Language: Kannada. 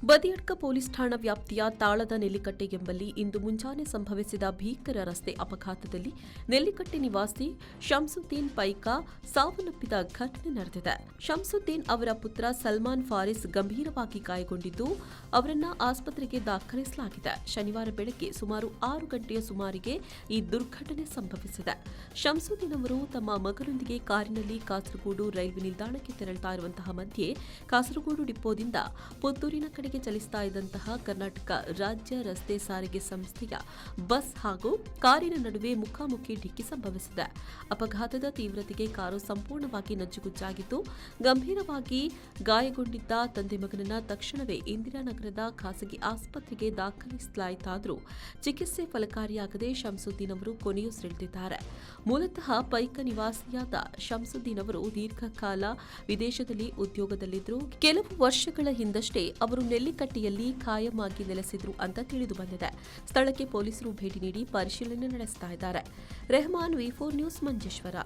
ಬದಿಯಡ್ಕ ಪೊಲೀಸ್ ಠಾಣಾ ವ್ಯಾಪ್ತಿಯ ತಾಳದ ನೆಲ್ಲಿಕಟ್ಟೆ ಎಂಬಲ್ಲಿ ಇಂದು ಮುಂಜಾನೆ ಸಂಭವಿಸಿದ ಭೀಕರ ರಸ್ತೆ ಅಪಘಾತದಲ್ಲಿ ನೆಲ್ಲಿಕಟ್ಟೆ ನಿವಾಸಿ ಶಂಸುದ್ದೀನ್ ಪೈಕಾ ಸಾವನ್ನಪ್ಪಿದ ಘಟನೆ ನಡೆದಿದೆ. ಶಂಸುದ್ದೀನ್ ಅವರ ಪುತ್ರ ಸಲ್ಮಾನ್ ಫಾರಿಸ್ ಗಂಭೀರವಾಗಿ ಗಾಯಗೊಂಡಿದ್ದು ಅವರನ್ನು ಆಸ್ಪತ್ರೆಗೆ ದಾಖಲಿಸಲಾಗಿದೆ. ಶನಿವಾರ ಬೆಳಗ್ಗೆ ಸುಮಾರು 6 ಗಂಟೆಯ ಸುಮಾರಿಗೆ ಈ ದುರ್ಘಟನೆ ಸಂಭವಿಸಿದೆ. ಶಂಸುದ್ದೀನ್ ಅವರು ತಮ್ಮ ಮಗನೊಂದಿಗೆ ಕಾರಿನಲ್ಲಿ ಕಾಸರಗೋಡು ರೈಲ್ವೆ ನಿಲ್ದಾಣಕ್ಕೆ ತೆರಳುತ್ತಾ ಇರುವಂತಹ ಮಧ್ಯೆ ಕಾಸರಗೋಡು ಡಿಪೋದಿಂದ ಪುತ್ತೂರಿನ ಕಡೆಗೆ ಚಲಿಸ್ತಾ ಇದ್ದಂತಹ ಕರ್ನಾಟಕ ರಾಜ್ಯ ರಸ್ತೆ ಸಾರಿಗೆ ಸಂಸ್ಥೆಯ ಬಸ್ ಹಾಗೂ ಕಾರಿನ ನಡುವೆ ಮುಖಾಮುಖಿ ಡಿಕ್ಕಿ ಸಂಭವಿಸಿದೆ. ಅಪಘಾತದ ತೀವ್ರತೆಗೆ ಕಾರು ಸಂಪೂರ್ಣವಾಗಿ ನಜ್ಜುಗುಜ್ಜಾಗಿದ್ದು ಗಂಭೀರವಾಗಿ ಗಾಯಗೊಂಡಿದ್ದ ತಂದೆ ಮಗನನ್ನ ತಕ್ಷಣವೇ ಇಂದಿರಾನಗರದ ಖಾಸಗಿ ಆಸ್ಪತ್ರೆಗೆ ದಾಖಲಿಸಲಾಯಿತಾದರೂ ಚಿಕಿತ್ಸೆ ಫಲಕಾರಿಯಾಗದೆ ಶಂಸುದ್ದೀನ್ ಅವರು ಕೊನೆಯುಸಿರೆಳೆದಿದ್ದಾರೆ. ಮೂಲತಃ ಪೈಕ ನಿವಾಸಿಯಾದ ಶಂಸುದ್ದೀನ್ ಅವರು ದೀರ್ಘಕಾಲ ವಿದೇಶದಲ್ಲಿ ಉದ್ಯೋಗದಲ್ಲಿದ್ದರು. ಕೆಲವು ವರ್ಷಗಳ ಹಿಂದಷ್ಟೇ ಅವರು ನೆಲ್ಲಿಕಟ್ಟೆಯಲ್ಲಿ ಖಾಯಂ ಆಗಿ ನೆಲೆಸಿದ್ರು ಅಂತ ತಿಳಿದು ಬಂದಿದೆ. ಸ್ಥಳಕ್ಕೆ ಪೊಲೀಸರು ಭೇಟಿ ನೀಡಿ ಪರಿಶೀಲನೆ ನಡೆಸ್ತಾ ಇದ್ದಾರೆ. ರೆಹಮಾನ್, ವಿ4 ನ್ಯೂಸ್, ಮಂಜೇಶ್ವರ.